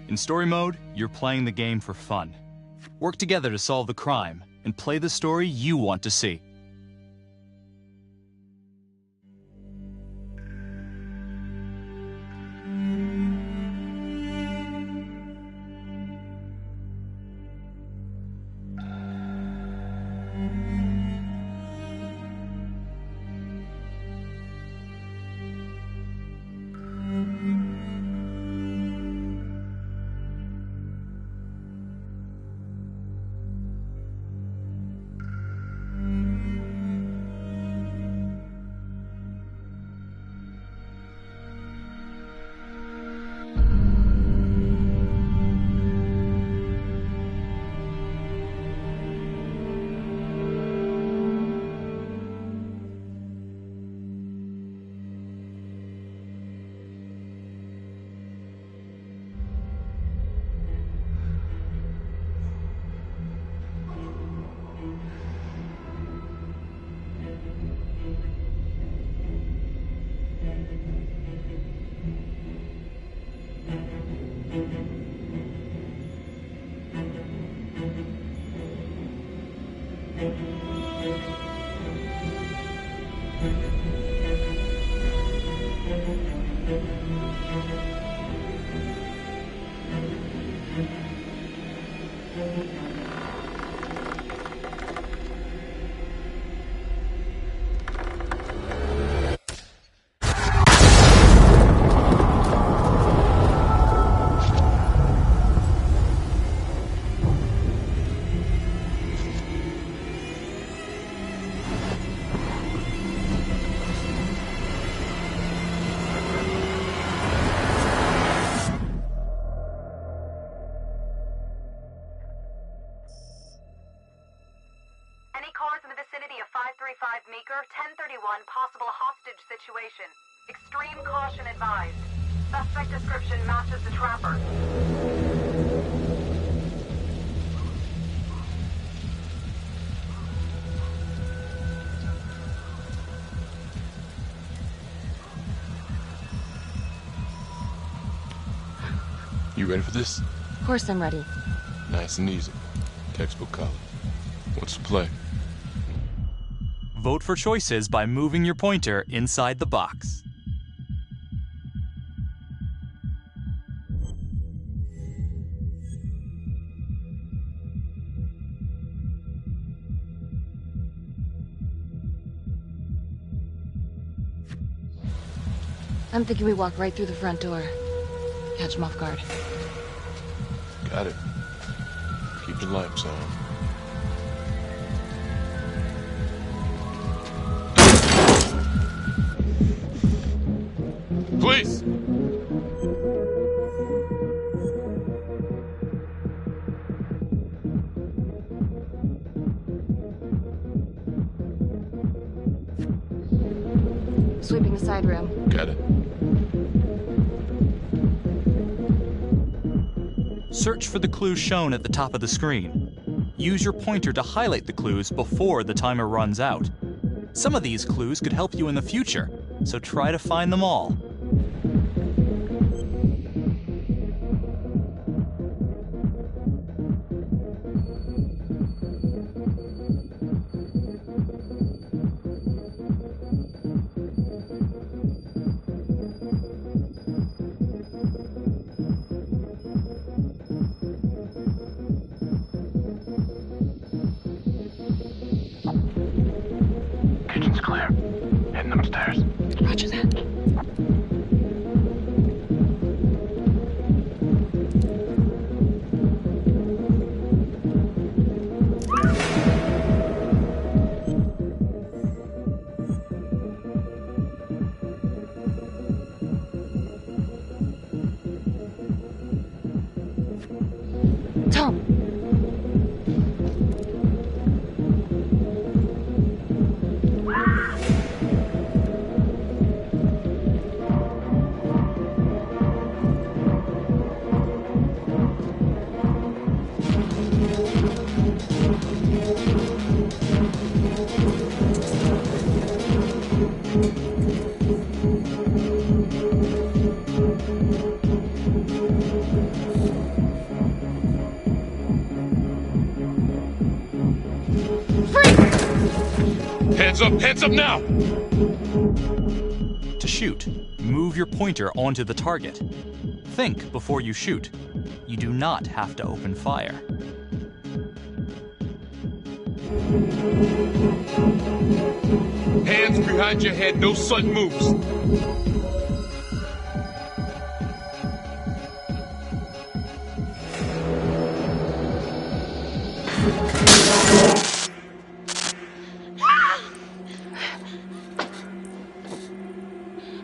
In story mode, you're playing the game for fun. Work together to solve the crime and play the story you want to see. Possible hostage situation. Extreme caution advised. Suspect description matches the trapper. You ready for this? Of course I'm ready. Nice and easy. Textbook color. What's the play? Vote for choices by moving your pointer inside the box. I'm thinking we walk right through the front door. Catch him off guard. Got it. Keep the lights on. Please! Sweeping the side room. Got it. Search for the clues shown at the top of the screen. Use your pointer to highlight the clues before the timer runs out. Some of these clues could help you in the future, so try to find them all. Kitchen's clear. Heading upstairs. Roger that. Tom! Hands up now! To shoot, move your pointer onto the target. Think before you shoot. You do not have to open fire. Hands behind your head, no sudden moves.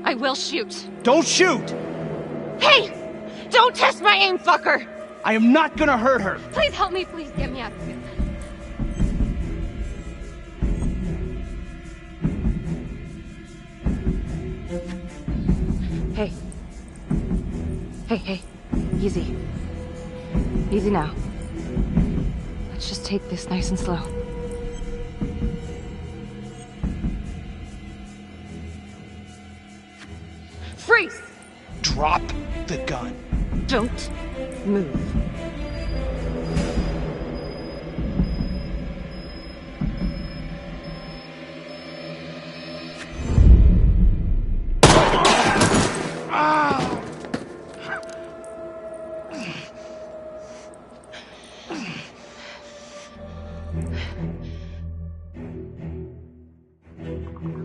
I will shoot. Don't shoot! Hey! Don't test my aim, fucker! I am not gonna hurt her! Please help me, please get me out of here. Hey. Hey. Easy. Easy now. Let's just take this nice and slow. Freeze! Drop the gun. Don't move.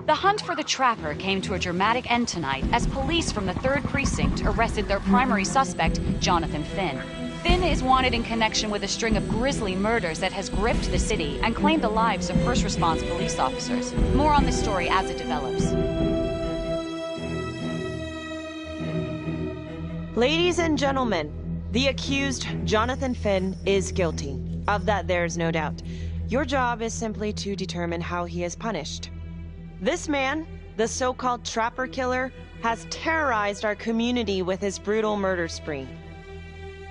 The hunt for the Trapper came to a dramatic end tonight as police from the 3rd Precinct arrested their primary suspect, Jonathan Finn. Finn is wanted in connection with a string of grisly murders that has gripped the city and claimed the lives of first response police officers. More on this story as it develops. Ladies and gentlemen, the accused, Jonathan Finn, is guilty. Of that, there's no doubt. Your job is simply to determine how he is punished. This man, the so-called Trapper Killer, has terrorized our community with his brutal murder spree.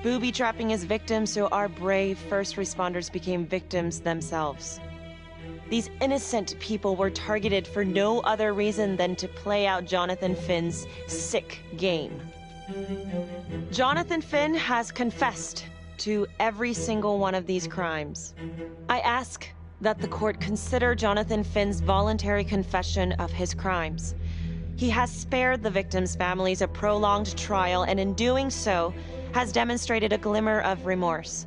Booby-trapping his victims so our brave first responders became victims themselves. These innocent people were targeted for no other reason than to play out Jonathan Finn's sick game. Jonathan Finn has confessed to every single one of these crimes. I ask that the court consider Jonathan Finn's voluntary confession of his crimes. He has spared the victims' families a prolonged trial, and in doing so, has demonstrated a glimmer of remorse.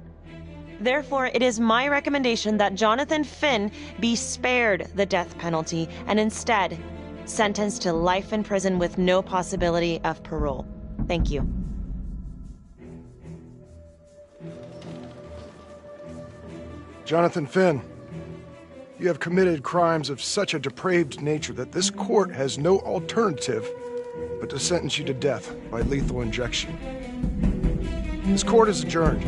Therefore, it is my recommendation that Jonathan Finn be spared the death penalty and instead sentenced to life in prison with no possibility of parole. Thank you. Jonathan Finn, you have committed crimes of such a depraved nature that this court has no alternative but to sentence you to death by lethal injection. This court is adjourned.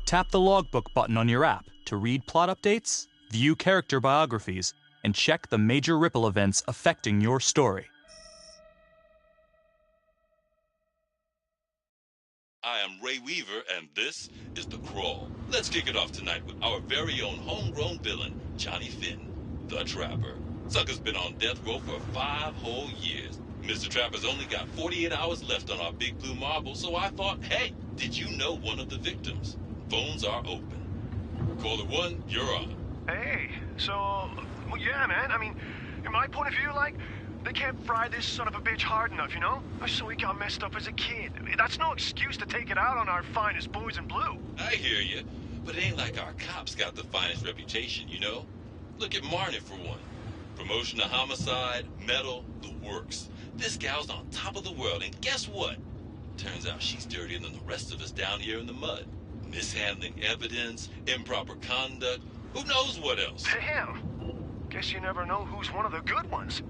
Tap the logbook button on your app to read plot updates, view character biographies, and check the major ripple events affecting your story. I am Ray Weaver, and this is The Crawl. Let's kick it off tonight with our very own homegrown villain, Johnny Finn, the Trapper. Sucker's been on death row for 5 whole years. Mr. Trapper's only got 48 hours left on our big blue marble, so I thought, hey, did you know one of the victims? Phones are open. Caller 1, you're on. Hey, so, well, yeah, man. I mean, in my point of view, like, they can't fry this son of a bitch hard enough, you know? So he got messed up as a kid. That's no excuse to take it out on our finest boys in blue. I hear you, but it ain't like our cops got the finest reputation, you know? Look at Marnie for one. Promotion to homicide, medal, the works. This gal's on top of the world, and guess what? Turns out she's dirtier than the rest of us down here in the mud. Mishandling evidence, improper conduct, who knows what else? Damn. Guess you never know who's one of the good ones.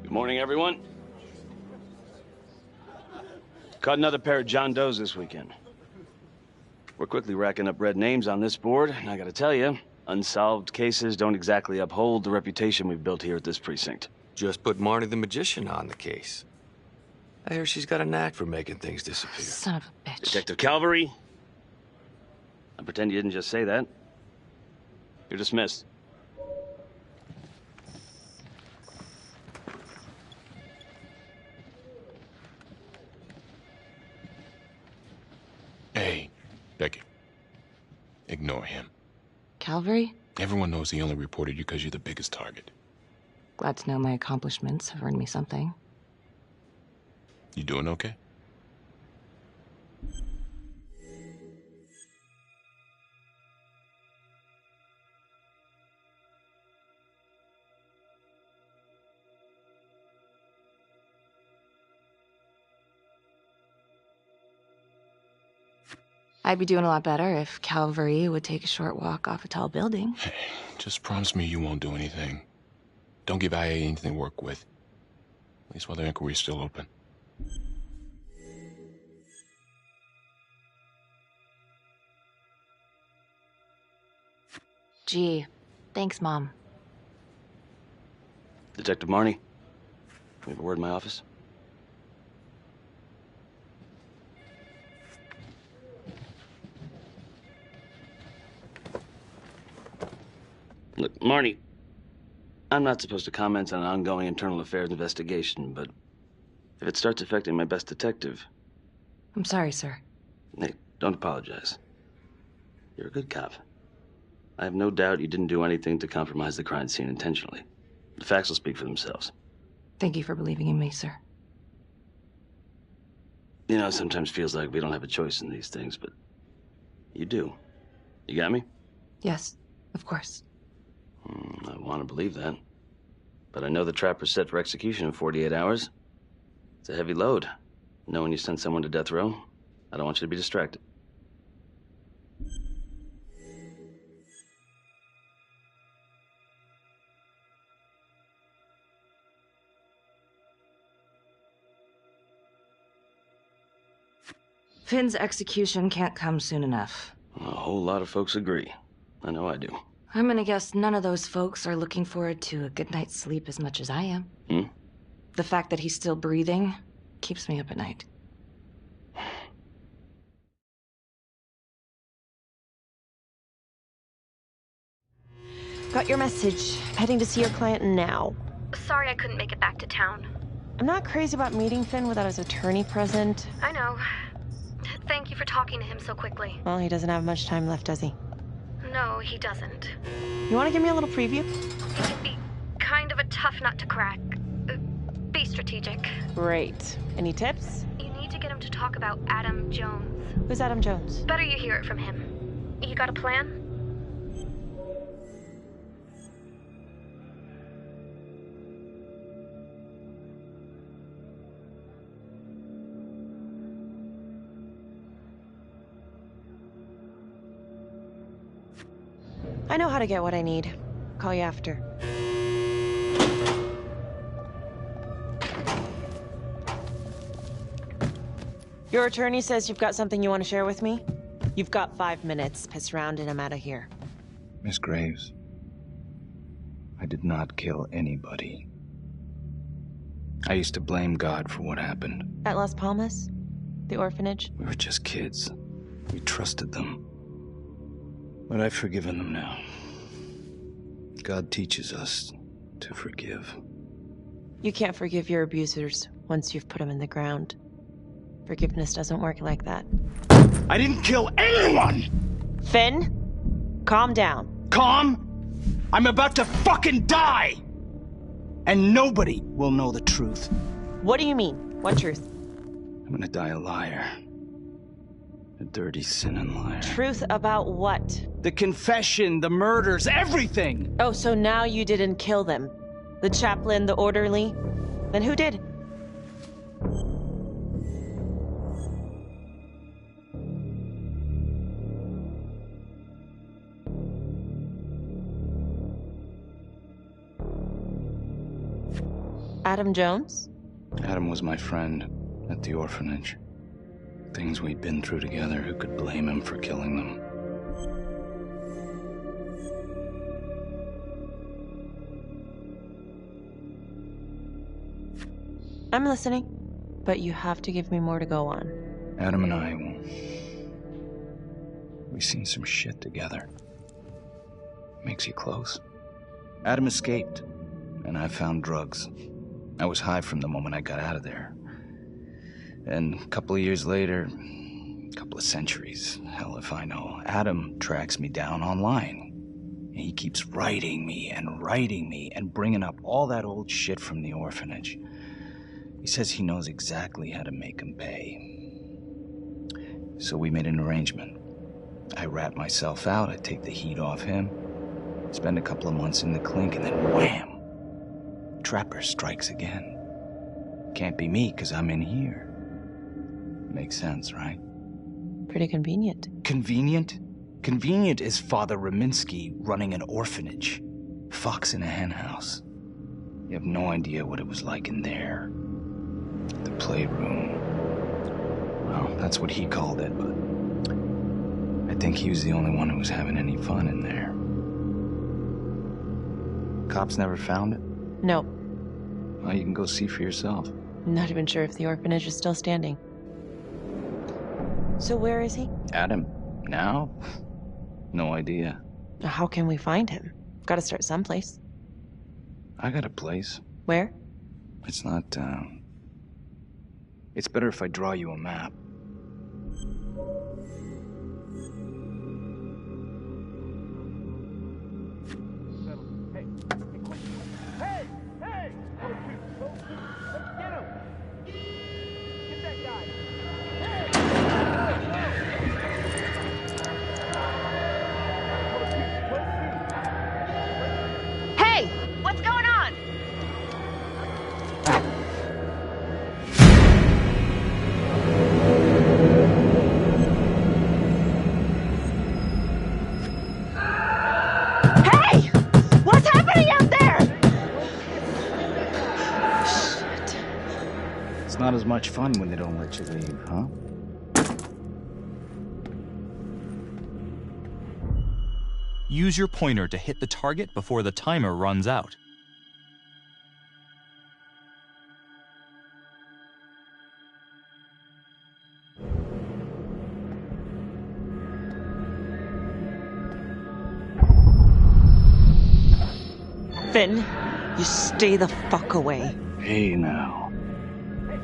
Good morning, everyone. Caught another pair of John Does this weekend. We're quickly racking up red names on this board, and I gotta tell you, unsolved cases don't exactly uphold the reputation we've built here at this precinct. Just put Marnie the Magician on the case. I hear she's got a knack for making things disappear. Son of a bitch. Detective Calvary? I pretend you didn't just say that. You're dismissed. Hey, Becky. Ignore him. Calvary? Everyone knows he only reported you because you're the biggest target. Glad to know my accomplishments have earned me something. You doing okay? I'd be doing a lot better if Calvary would take a short walk off a tall building. Hey, just promise me you won't do anything. Don't give IA anything to work with. At least while the inquiry's still open. Gee, thanks, Mom. Detective Marnie, we have a word in my office. Look, Marnie, I'm not supposed to comment on an ongoing internal affairs investigation, but if it starts affecting my best detective... I'm sorry, sir. Hey, don't apologize. You're a good cop. I have no doubt you didn't do anything to compromise the crime scene intentionally. The facts will speak for themselves. Thank you for believing in me, sir. You know, it sometimes feels like we don't have a choice in these things, but you do. You got me? Yes, of course. I want to believe that. But I know the trapper's set for execution in 48 hours. It's a heavy load. Knowing you send someone to death row, I don't want you to be distracted. Finn's execution can't come soon enough. A whole lot of folks agree. I know I do. I'm gonna guess none of those folks are looking forward to a good night's sleep as much as I am. The fact that he's still breathing keeps me up at night. Got your message. Heading to see your client now. Sorry I couldn't make it back to town. I'm not crazy about meeting Finn without his attorney present. I know. Thank you for talking to him so quickly. Well, he doesn't have much time left, does he? No, he doesn't. You want to give me a little preview? He can be kind of a tough nut to crack. Be strategic. Great. Any tips? You need to get him to talk about Adam Jones. Who's Adam Jones? Better you hear it from him. You got a plan? I know how to get what I need. Call you after. Your attorney says you've got something you want to share with me? You've got 5 minutes. Piss around and I'm out of here. Miss Graves, I did not kill anybody. I used to blame God for what happened. At Las Palmas? The orphanage? We were just kids. We trusted them. But I've forgiven them now. God teaches us to forgive. You can't forgive your abusers once you've put them in the ground. Forgiveness doesn't work like that. I didn't kill anyone! Finn, calm down. Calm? I'm about to fucking die! And nobody will know the truth. What do you mean? What truth? I'm gonna die a liar. A dirty, sinning liar. Truth about what? The confession, the murders, everything! Oh, so now you didn't kill them? The chaplain, the orderly? Then who did? Adam Jones? Adam was my friend at the orphanage. Things we'd been through together, who could blame him for killing them? I'm listening, but you have to give me more to go on. Adam and I, we've seen some shit together. Makes you close. Adam escaped, and I found drugs. I was high from the moment I got out of there. And a couple of years later, a couple of centuries, hell if I know, Adam tracks me down online. And he keeps writing me and bringing up all that old shit from the orphanage. He says he knows exactly how to make him pay. So we made an arrangement. I rat myself out, I take the heat off him, spend a couple of months in the clink, and then wham! Trapper strikes again. Can't be me, 'cause I'm in here. Makes sense, right? Pretty convenient. Convenient? Convenient is Father Raminsky running an orphanage. Fox in a henhouse. You have no idea what it was like in there. The playroom. Well, that's what he called it, but I think he was the only one who was having any fun in there. Cops never found it? No. Well, you can go see for yourself. Not even sure if the orphanage is still standing. So where is he? Adam? Now? No idea. How can we find him? Gotta start someplace. I got a place. Where? It's not, It's better if I draw you a map. Not as much fun when they don't let you leave, huh? Use your pointer to hit the target before the timer runs out. Finn, you stay the fuck away. Hey now.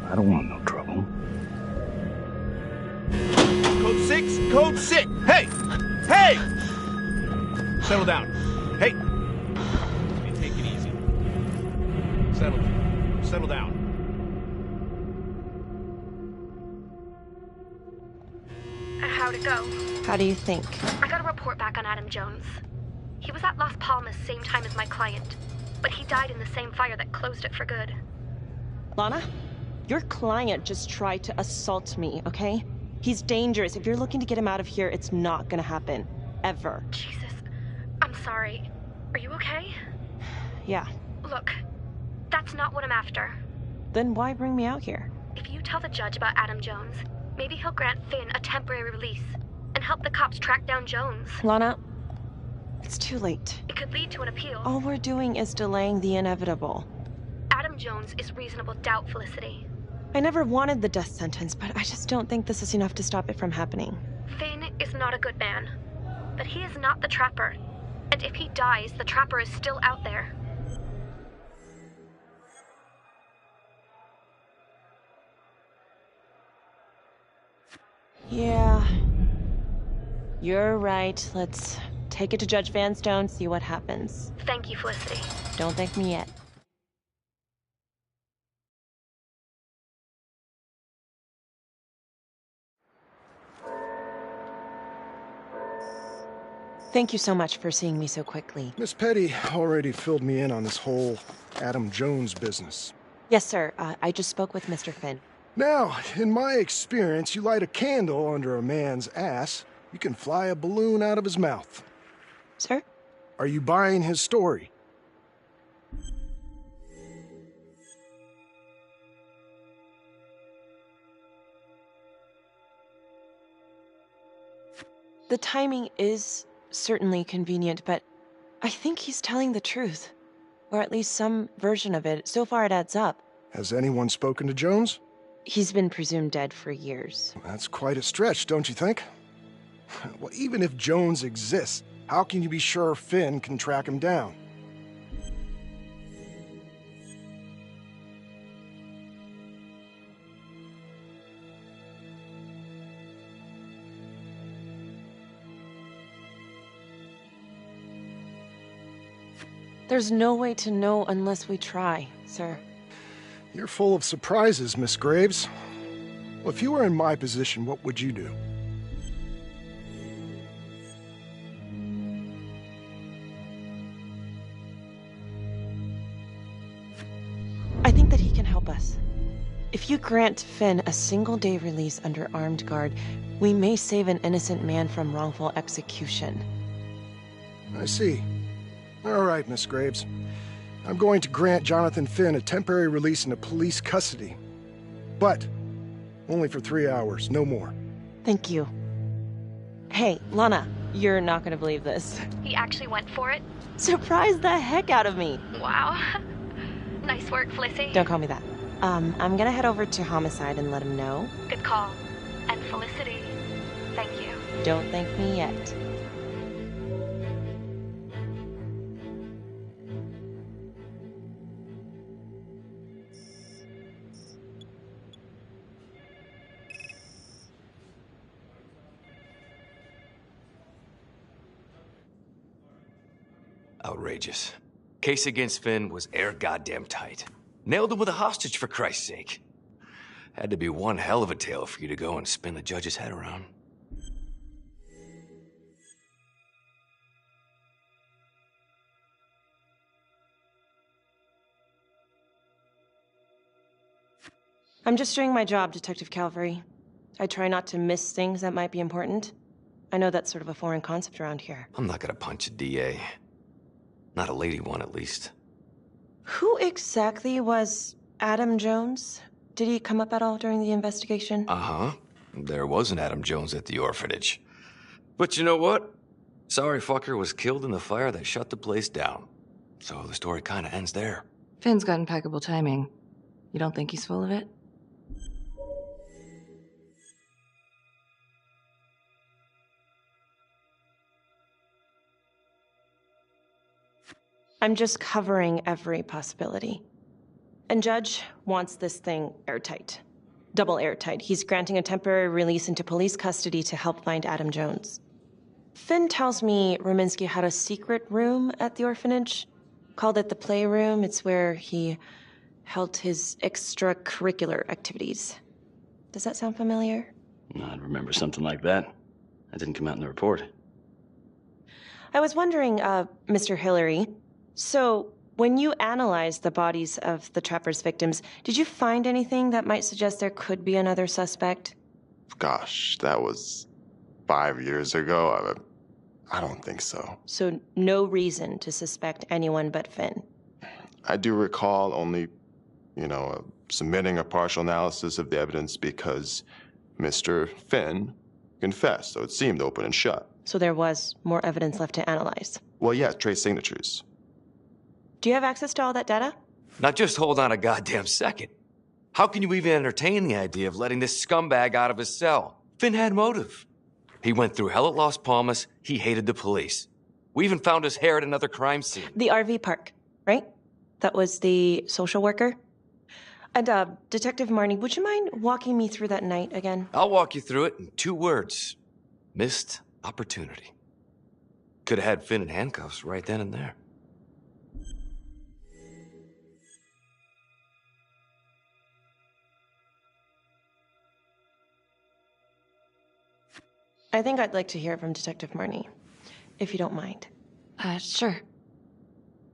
I don't want no trouble. Code 6, code 6. Hey! Hey! Settle down. Hey! Take it easy. Settle down. How'd it go? How do you think? I got a report back on Adam Jones. He was at Las Palmas same time as my client, but he died in the same fire that closed it for good. Lana? Your client just tried to assault me, okay? He's dangerous. If you're looking to get him out of here, it's not gonna happen. Ever. Jesus. I'm sorry. Are you okay? Yeah. Look, that's not what I'm after. Then why bring me out here? If you tell the judge about Adam Jones, maybe he'll grant Finn a temporary release and help the cops track down Jones. Lana, it's too late. It could lead to an appeal. All we're doing is delaying the inevitable. Adam Jones is reasonable doubt, Felicity. I never wanted the death sentence, but I just don't think this is enough to stop it from happening. Finn is not a good man, but he is not the Trapper. And if he dies, the Trapper is still out there. Yeah. You're right. Let's take it to Judge Vanstone, see what happens. Thank you, Felicity. Don't thank me yet. Thank you so much for seeing me so quickly. Miss Petty already filled me in on this whole Adam Jones business. Yes, sir. I just spoke with Mr. Finn. Now, in my experience, you light a candle under a man's ass, you can fly a balloon out of his mouth. Sir? Are you buying his story? The timing is certainly convenient, but I think he's telling the truth. Or at least some version of it. So far it adds up. Has anyone spoken to Jones? He's been presumed dead for years. That's quite a stretch, don't you think? Well, even if Jones exists, how can you be sure Finn can track him down? There's no way to know unless we try, sir. You're full of surprises, Miss Graves. Well, if you were in my position, what would you do? I think that he can help us. If you grant Finn a single-day release under armed guard, we may save an innocent man from wrongful execution. I see. All right, Miss Graves. I'm going to grant Jonathan Finn a temporary release into police custody. But only for 3 hours, no more. Thank you. Hey, Lana, you're not gonna believe this. He actually went for it? Surprised the heck out of me. Wow. Nice work, Felicity. Don't call me that. I'm gonna head over to Homicide and let him know. Good call. And Felicity, thank you. Don't thank me yet. Outrageous. Case against Finn was air goddamn tight. Nailed him with a hostage, for Christ's sake. Had to be one hell of a tale for you to go and spin the judge's head around. I'm just doing my job, Detective Calvary. I try not to miss things that might be important. I know that's sort of a foreign concept around here. I'm not gonna punch a DA. Not a lady one, at least. Who exactly was Adam Jones? Did he come up at all during the investigation? Uh-huh. There was an Adam Jones at the orphanage. But you know what? Sorry fucker was killed in the fire that shut the place down. So the story kinda ends there. Finn's got impeccable timing. You don't think he's full of it? I'm just covering every possibility. And Judge wants this thing airtight. Double airtight. He's granting a temporary release into police custody to help find Adam Jones. Finn tells me Rominsky had a secret room at the orphanage. Called it the playroom. It's where he held his extracurricular activities. Does that sound familiar? I'd remember something like that. That didn't come out in the report. I was wondering, Mr. Hillary, so when you analyzed the bodies of the Trapper's victims, did you find anything that might suggest there could be another suspect? Gosh, that was 5 years ago. I don't think so. So no reason to suspect anyone but Finn? I do recall only, submitting a partial analysis of the evidence because Mr. Finn confessed, so it seemed open and shut. So there was more evidence left to analyze? Well, yeah, trace signatures. Do you have access to all that data? Now just hold on a goddamn second. How can you even entertain the idea of letting this scumbag out of his cell? Finn had motive. He went through hell at Las Palmas. He hated the police. We even found his hair at another crime scene. The RV park, right? That was the social worker? And, Detective Marnie, would you mind walking me through that night again? I'll walk you through it in 2 words. Missed opportunity. Could have had Finn in handcuffs right then and there. I think I'd like to hear from Detective Marnie, if you don't mind. Sure.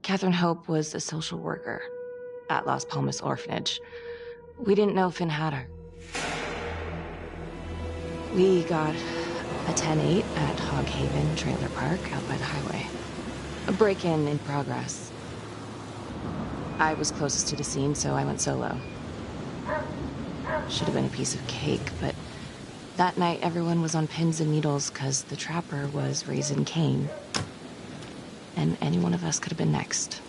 Catherine Hope was a social worker at Las Palmas Orphanage. We didn't know Finn had her. We got a 10-8 at Hog Haven Trailer Park out by the highway. A break-in in progress. I was closest to the scene, so I went solo. Should have been a piece of cake, but That night, everyone was on pins and needles because the trapper was raising Cain. And any one of us could have been next.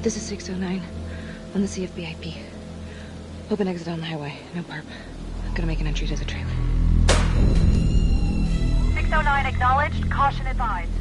This is 609 on the CFBIP. Open exit on the highway. No perp. I'm gonna make an entry to the trailer. 609 acknowledged. Caution advised.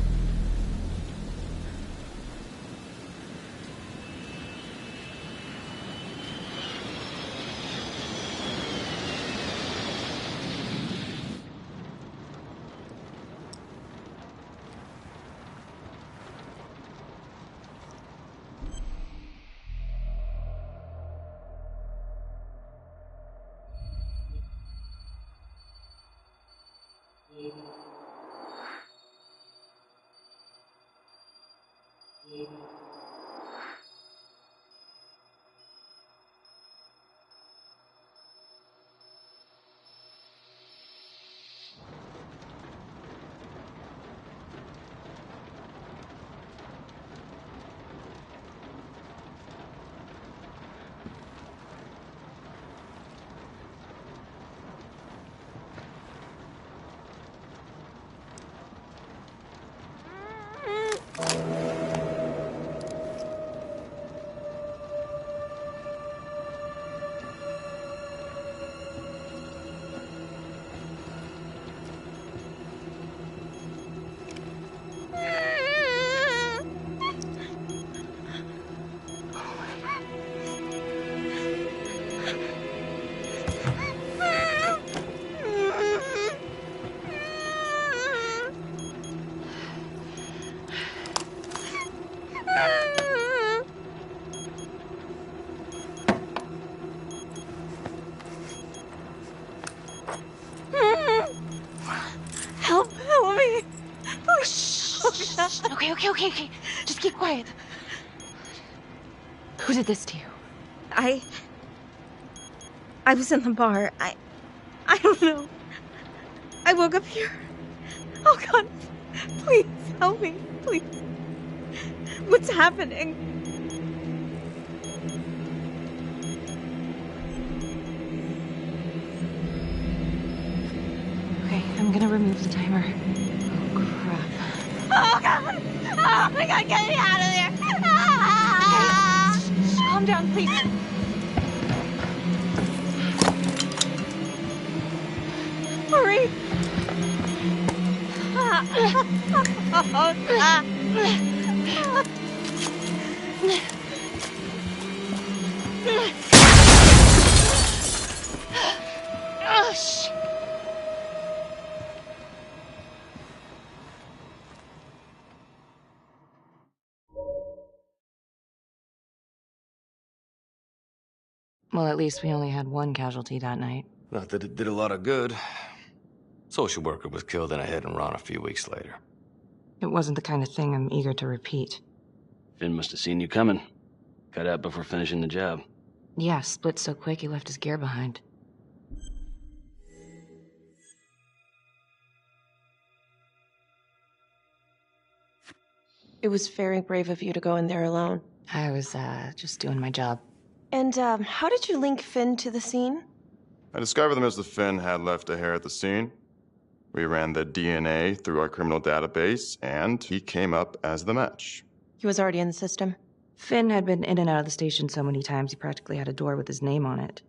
Help me. Oh, shh. Okay. Just keep quiet. Who did this to you? I was in the bar. I don't know. I woke up here. Oh, God. Please, help me. Please. What's happening? Okay, I'm gonna remove the timer. Oh, crap. Oh, God. Oh, my God, get me out of there. Okay, shh, calm down, please. Hurry. Oh, shit. Well, at least we only had one casualty that night. Not that it did a lot of good. Social worker was killed in a hit and run a few weeks later. It wasn't the kind of thing I'm eager to repeat. Finn must have seen you coming. Cut out before finishing the job. Yeah, split so quick he left his gear behind. It was very brave of you to go in there alone. I was, just doing my job. And, how did you link Finn to the scene? I discovered that Mr. Finn had left a hair at the scene. We ran the DNA through our criminal database, and he came up as the match. He was already in the system. Finn had been in and out of the station so many times he practically had a door with his name on it.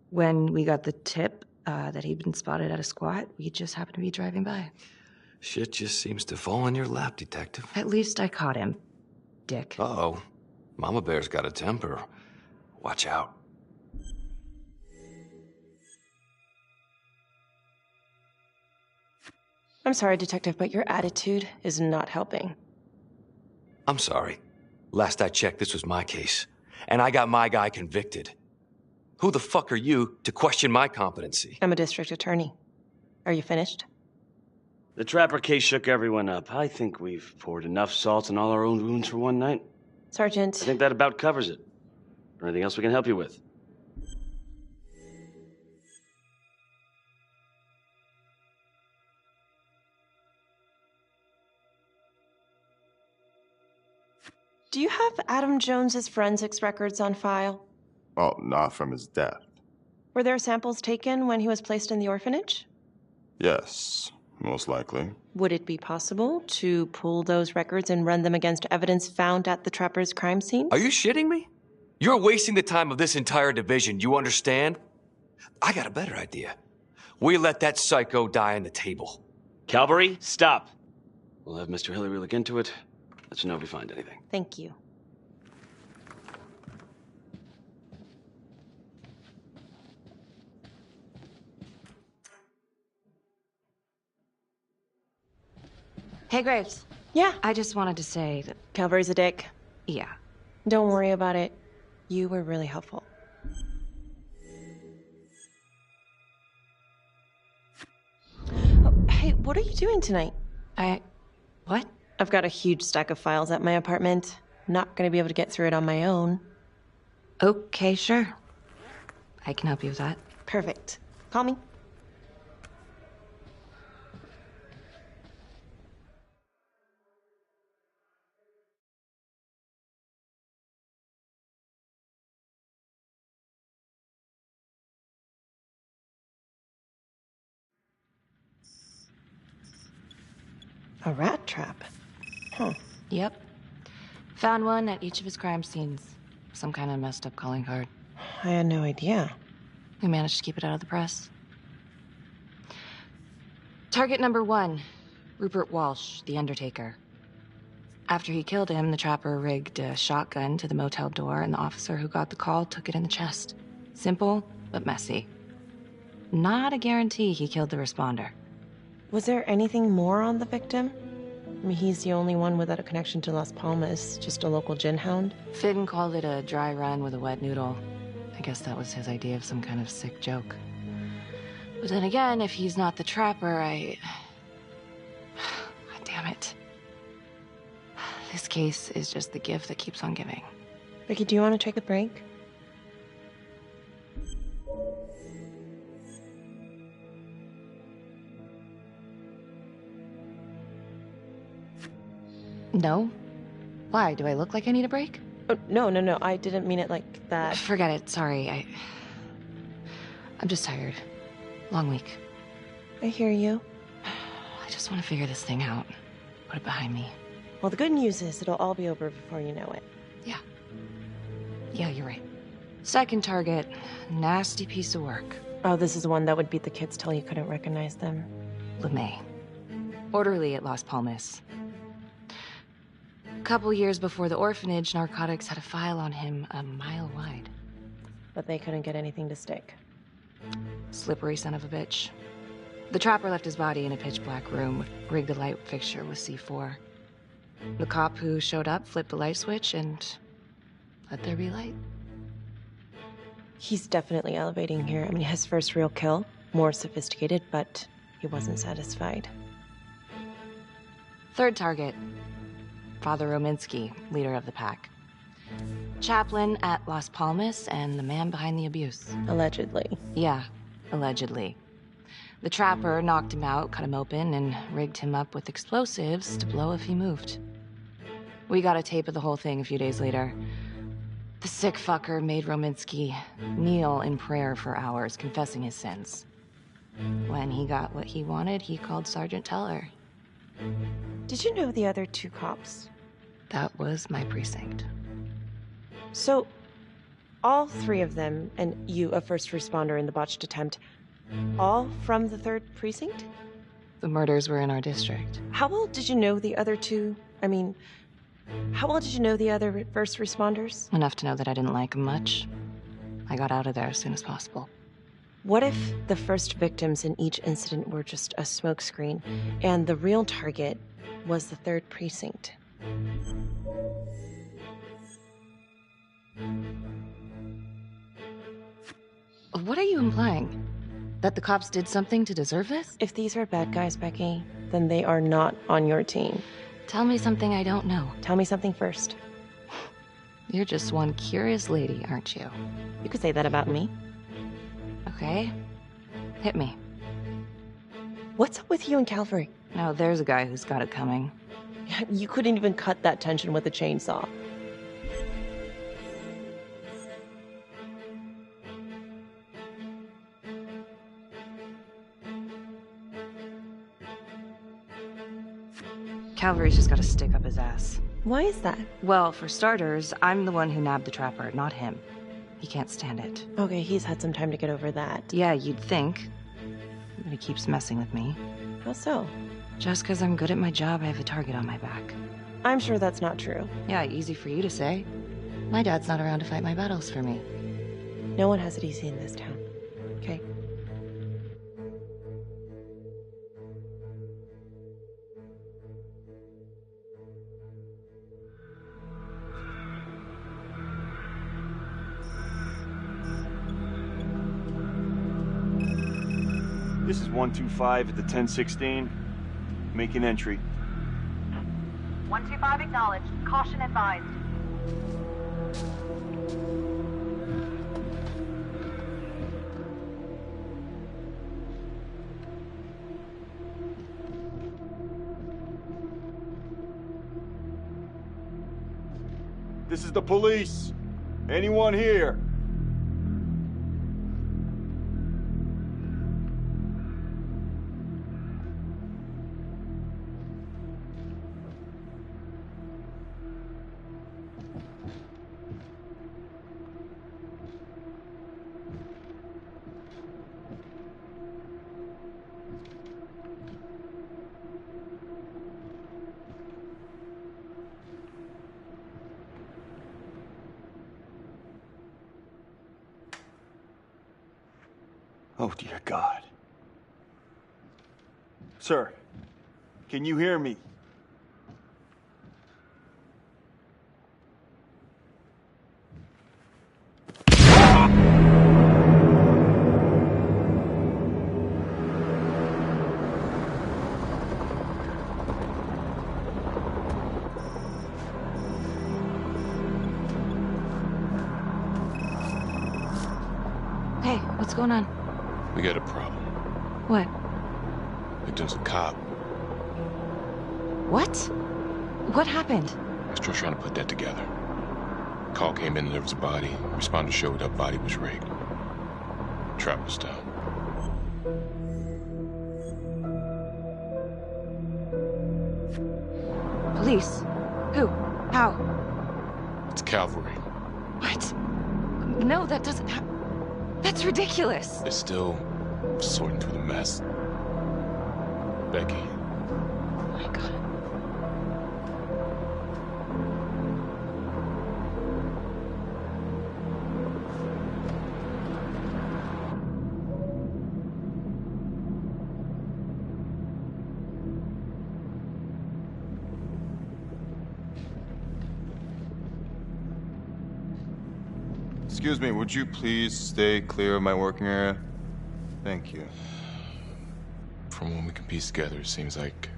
When we got the tip that he'd been spotted at a squat, we just happened to be driving by. Shit just seems to fall in your lap, Detective. At least I caught him, dick. Uh-oh. Mama Bear's got a temper. Watch out. I'm sorry, Detective, but your attitude is not helping. I'm sorry. Last I checked, this was my case. And I got my guy convicted. Who the fuck are you to question my competency? I'm a district attorney. Are you finished? The Trapper case shook everyone up. I think we've poured enough salt in all our own wounds for one night. Sergeant. I think that about covers it. Or anything else we can help you with? Do you have Adam Jones's forensics records on file? Well, not from his death. Were there samples taken when he was placed in the orphanage? Yes, most likely. Would it be possible to pull those records and run them against evidence found at the Trapper's crime scene? Are you shitting me? You're wasting the time of this entire division, you understand? I got a better idea. We let that psycho die on the table. Calvary, stop. We'll have Mr. Hillary look into it. Let you know if we find anything. Thank you. Hey, Graves. Yeah? I just wanted to say that... Calvary's a dick. Yeah. Don't worry about it. You were really helpful. Oh, hey, what are you doing tonight? What? I've got a huge stack of files at my apartment. Not gonna be able to get through it on my own. Okay, sure. I can help you with that. Perfect. Call me. A rat trap? Huh. Yep. Found one at each of his crime scenes. Some kind of messed up calling card. I had no idea. We managed to keep it out of the press. Target number 1, Rupert Walsh, the Undertaker. After he killed him, the Trapper rigged a shotgun to the motel door, and the officer who got the call took it in the chest. Simple, but messy. Not a guarantee he killed the responder. Was there anything more on the victim? I mean, he's the only one without a connection to Las Palmas, just a local gin hound. Finn called it a dry run with a wet noodle. I guess that was his idea of some kind of sick joke. But then again, if he's not the Trapper, damn it. This case is just the gift that keeps on giving. Ricky, do you want to take a break? No? Why? Do I look like I need a break? Oh, no. I didn't mean it like that. Forget it. Sorry. I'm just tired. Long week. I hear you. I just want to figure this thing out. Put it behind me. Well, the good news is it'll all be over before you know it. Yeah, you're right. Second target, nasty piece of work. Oh, this is the one that would beat the kids till you couldn't recognize them. LeMay. Orderly at Las Palmas. A couple years before the orphanage, narcotics had a file on him a mile wide. But they couldn't get anything to stick. Slippery son of a bitch. The Trapper left his body in a pitch-black room, rigged a light fixture with C4. The cop who showed up flipped the light switch and let there be light. He's definitely elevating here. I mean, his first real kill, more sophisticated, but he wasn't satisfied. Third target, Father Rominsky, leader of the pack. Chaplain at Las Palmas and the man behind the abuse. Allegedly. Yeah, allegedly. The Trapper knocked him out, cut him open, and rigged him up with explosives to blow if he moved. We got a tape of the whole thing a few days later. The sick fucker made Rominsky kneel in prayer for hours, confessing his sins. When he got what he wanted, he called Sergeant Teller. Did you know the other two cops? That was my precinct. So, all three of them, and you, a first responder in the botched attempt, all from the 3rd precinct? The murders were in our district. How well did you know the other two? I mean, how well did you know the other first responders? Enough to know that I didn't like them much. I got out of there as soon as possible. What if the first victims in each incident were just a smokescreen, and the real target was the 3rd precinct? What are you implying? That the cops did something to deserve this? If these are bad guys, Becky, then they are not on your team. Tell me something I don't know. Tell me something first. You're just one curious lady, aren't you? You could say that about me. Okay. Hit me. What's up with you and Calvary? Now there's a guy who's got it coming. You couldn't even cut that tension with a chainsaw. Calvary's just gotta stick up his ass. Why is that? Well, for starters, I'm the one who nabbed the trapper, not him. He can't stand it. Okay, he's had some time to get over that. Yeah, you'd think. But he keeps messing with me. How so? Just because I'm good at my job, I have a target on my back. I'm sure that's not true. Yeah, easy for you to say. My dad's not around to fight my battles for me. No one has it easy in this town, okay? This is 125 at the 1016. Make an entry. 125 acknowledged. Caution advised. This is the police. Anyone here? Oh, dear God. Sir, can you hear me? Hey, what's going on? We got a problem. What? Victim's a cop. What? What happened? Still trying to put that together. Call came in and there was a body. Responder showed up, body was rigged. Trap was down. Police? Who? How? It's cavalry. What? No, that doesn't happen. That's ridiculous. They're still sorting through the mess. Becky. Oh my God. Excuse me, would you please stay clear of my working area? Thank you. From what we can piece together, it seems like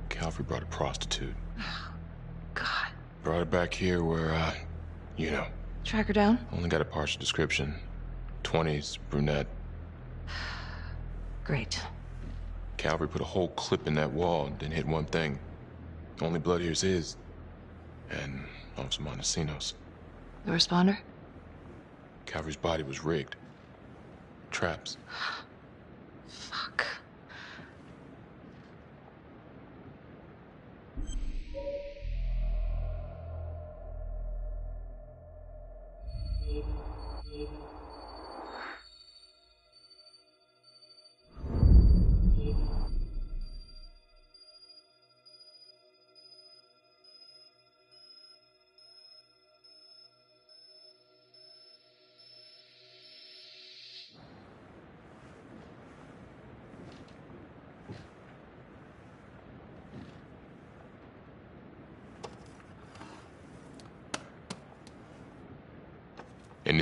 Calvary brought a prostitute. God. Brought her back here where, you know. Track her down? Only got a partial description. 20s, brunette. Great. Calvary put a whole clip in that wall, then hit one thing. Only blood here's his. And Officer Montesinos. The responder? Calvary's body was rigged. Traps. Fuck.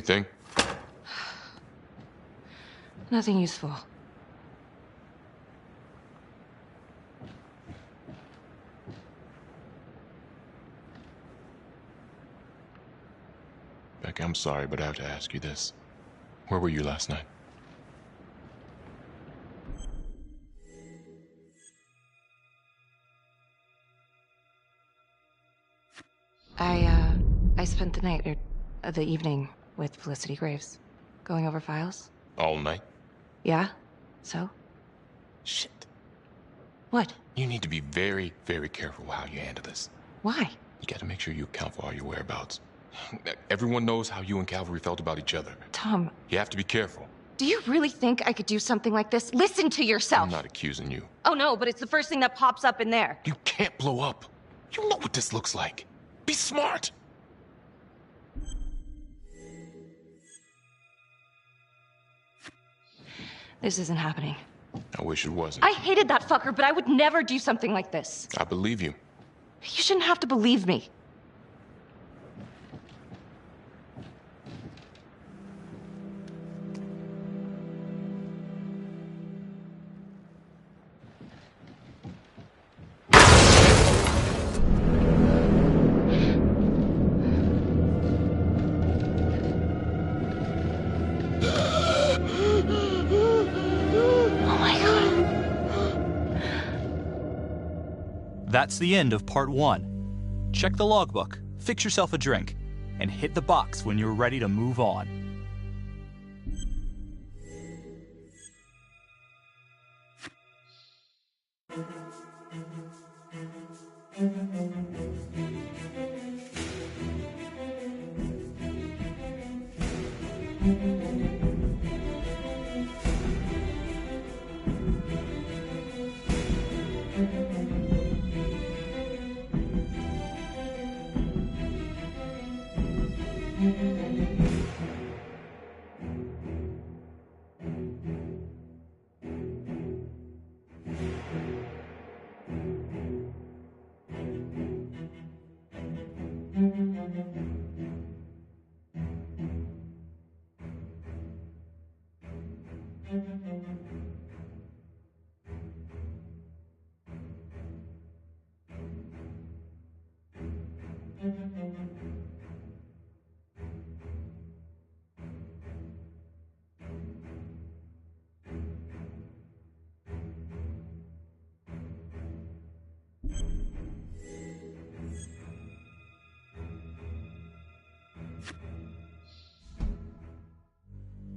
Anything? Nothing useful. Beck, I'm sorry, but I have to ask you this. Where were you last night? I spent the night, or the evening, with Felicity Graves. Going over files. All night? Yeah? So? Shit. What? You need to be very, very careful how you handle this. Why? You gotta make sure you account for all your whereabouts. Everyone knows how you and Calvary felt about each other. Tom. You have to be careful. Do you really think I could do something like this? Listen to yourself! I'm not accusing you. Oh no, but it's the first thing that pops up in there. You can't blow up. You know what this looks like. Be smart! This isn't happening. I wish it wasn't. I hated that fucker, but I would never do something like this. I believe you. You shouldn't have to believe me. That's the end of part 1. Check the logbook, fix yourself a drink, and hit the box when you're ready to move on.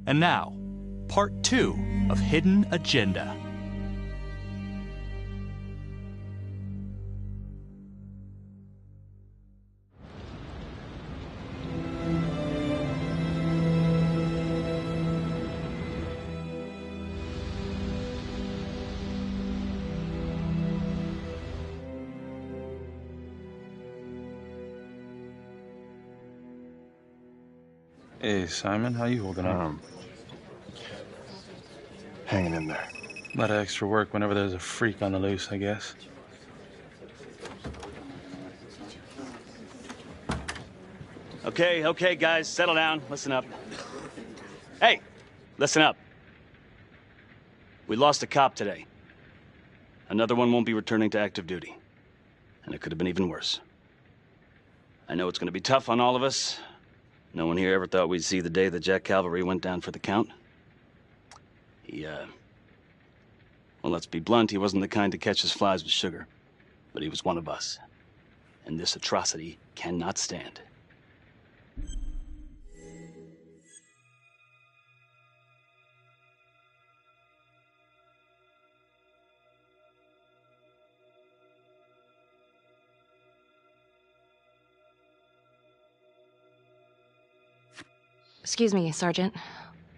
And now, part 2 of Hidden Agenda. Hey, Simon, how you holding up? Hanging in there. A lot of extra work whenever there's a freak on the loose, I guess. Okay, guys, settle down. Listen up. Hey, listen up. We lost a cop today. Another one won't be returning to active duty. And it could have been even worse. I know it's going to be tough on all of us. No one here ever thought we'd see the day that Jack Calvary went down for the count. Well, let's be blunt, he wasn't the kind to catch his flies with sugar. But he was one of us. And this atrocity cannot stand. Excuse me, Sergeant.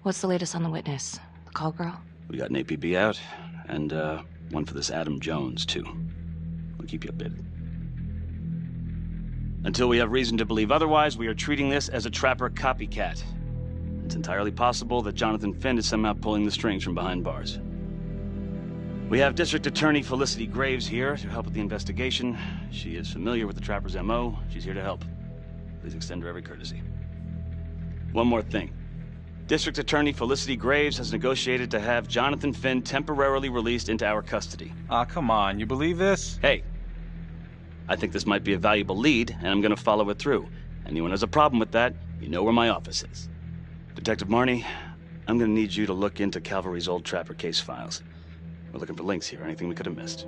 What's the latest on the witness? The call girl? We got an APB out, and one for this Adam Jones, too. We'll keep you updated. Until we have reason to believe otherwise, we are treating this as a trapper copycat. It's entirely possible that Jonathan Finn is somehow pulling the strings from behind bars. We have District Attorney Felicity Graves here to help with the investigation. She is familiar with the trapper's MO. She's here to help. Please extend her every courtesy. one more thing. District Attorney Felicity Graves has negotiated to have Jonathan Finn temporarily released into our custody. Aw, come on. You believe this? Hey, I think this might be a valuable lead, and I'm gonna follow it through. Anyone has a problem with that, you know where my office is. Detective Marnie, I'm gonna need you to look into Calvary's old Trapper case files. We're looking for links here, anything we could have missed.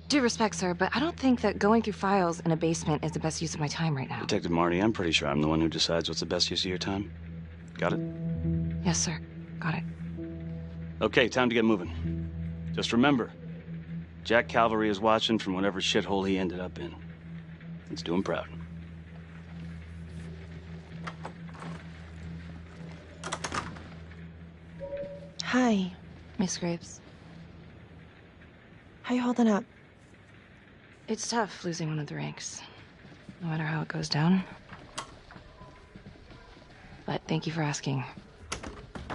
Due respect, sir, but I don't think that going through files in a basement is the best use of my time right now. Detective Marnie, I'm pretty sure I'm the one who decides what's the best use of your time. Got it? Yes, sir. Got it. Okay, time to get moving. Just remember, Jack Calvary is watching from whatever shithole he ended up in. Let's do him proud. Hi. Miss Graves. How you holding up? It's tough losing one of the ranks, no matter how it goes down. But thank you for asking.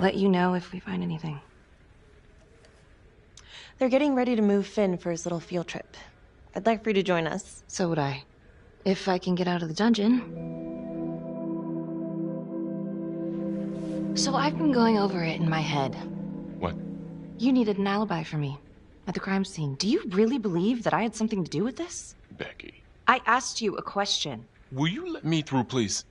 Let you know if we find anything. They're getting ready to move Finn for his little field trip. I'd like for you to join us. So would I. If I can get out of the dungeon. So I've been going over it in my head. What? You needed an alibi for me at the crime scene. Do you really believe that I had something to do with this? Becky. I asked you a question. Will you let me through, please?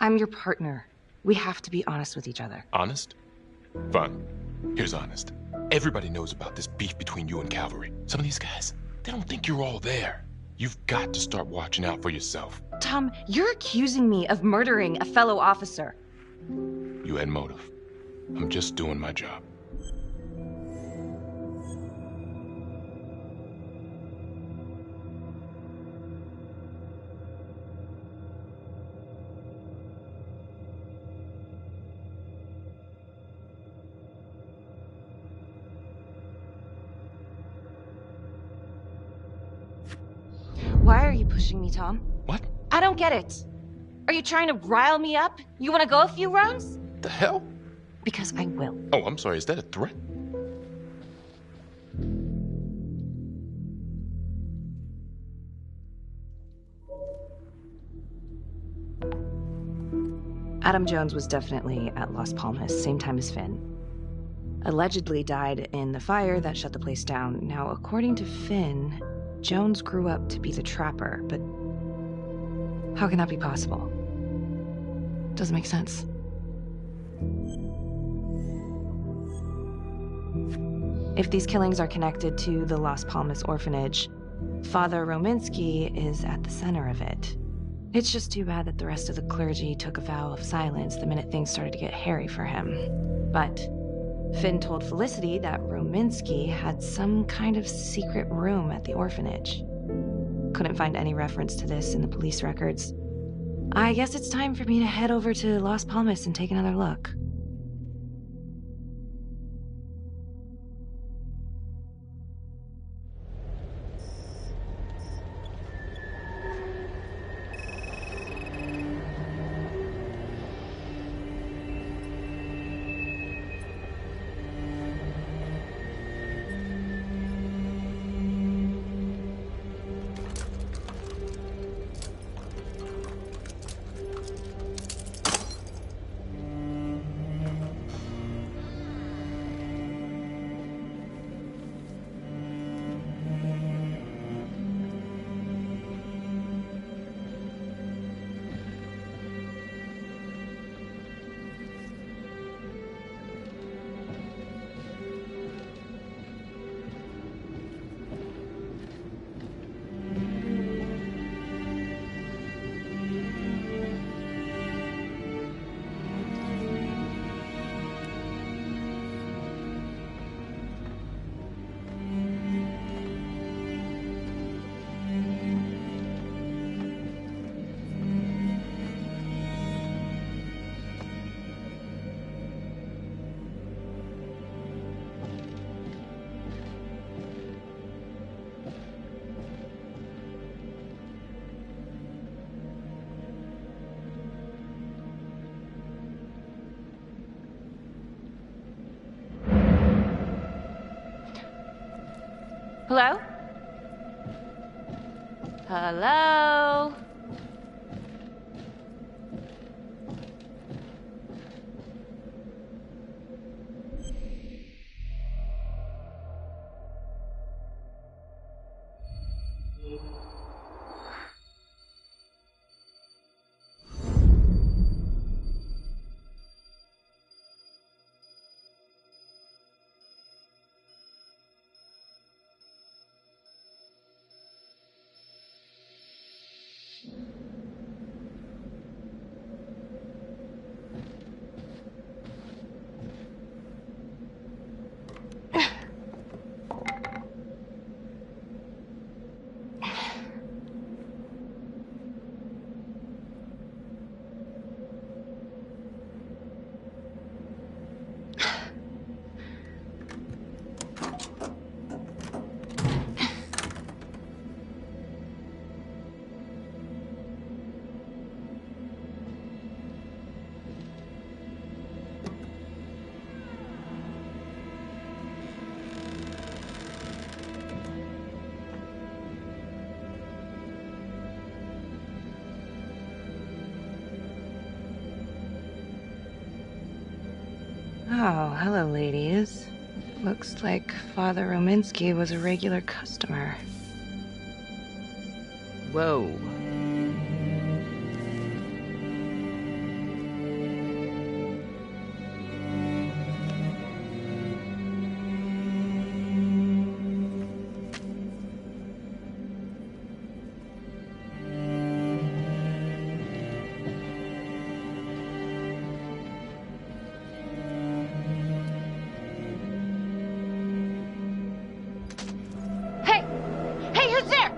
I'm your partner. We have to be honest with each other. Honest? Fine. Here's honest. Everybody knows about this beef between you and Calvary. Some of these guys, they don't think you're all there. You've got to start watching out for yourself. Tom, you're accusing me of murdering a fellow officer. You had motive. I'm just doing my job. Why are you pushing me, Tom? What? I don't get it. Are you trying to rile me up? You want to go a few rounds? The hell? Because I will. Oh, I'm sorry. Is that a threat? Adam Jones was definitely at Las Palmas, same time as Finn. Allegedly died in the fire that shut the place down. Now, according to Finn, Jones grew up to be the Trapper, but how can that be possible? Doesn't make sense. If these killings are connected to the Las Palmas orphanage, Father Rominsky is at the center of it. It's just too bad that the rest of the clergy took a vow of silence the minute things started to get hairy for him. But Finn told Felicity that Rominsky had some kind of secret room at the orphanage. Couldn't find any reference to this in the police records. I guess it's time for me to head over to Las Palmas and take another look. Hello? Hello? Oh, hello, ladies. Looks like Father Rominsky was a regular customer. Whoa. Hey, who's there?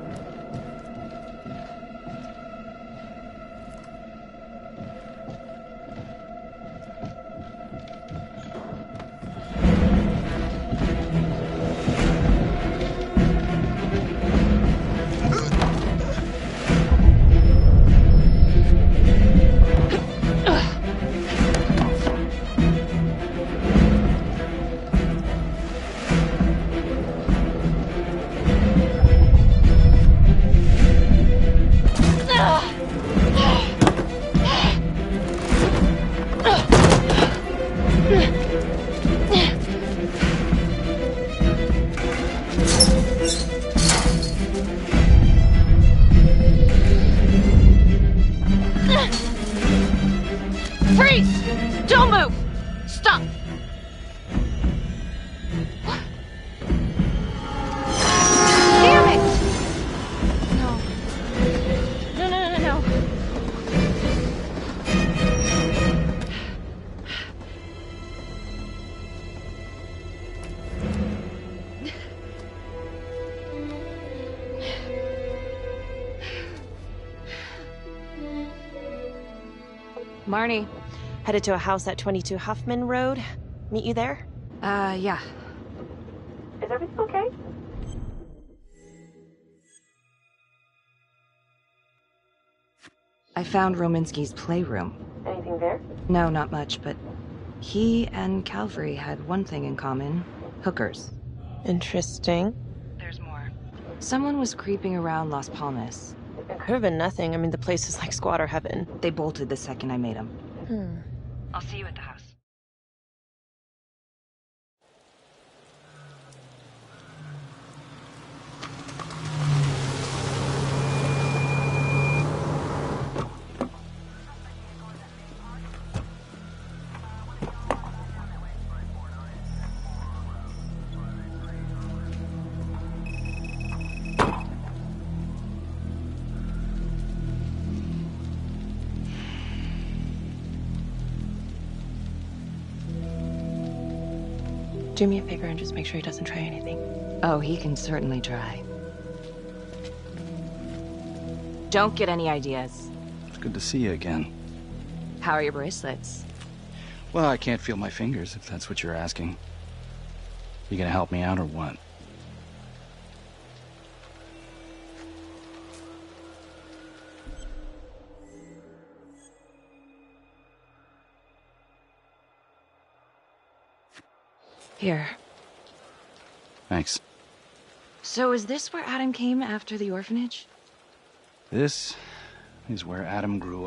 Freeze! Don't move! Stop! Damn it! No. No. Marnie. Headed to a house at 22 Huffman Road. Meet you there? Yeah. Is everything okay? I found Rominsky's playroom. Anything there? No, not much, but he and Calvary had one thing in common. Hookers. Interesting. There's more. Someone was creeping around Las Palmas. It could have been nothing. I mean, the place is like squatter heaven. They bolted the second I made them. I'll see you at the house. Do me a favor and just make sure he doesn't try anything. Oh, he can certainly try. Don't get any ideas. It's good to see you again. How are your bracelets? Well, I can't feel my fingers, if that's what you're asking. You gonna help me out or what? Here. Thanks. So is this where Adam came after the orphanage? This is where Adam grew up.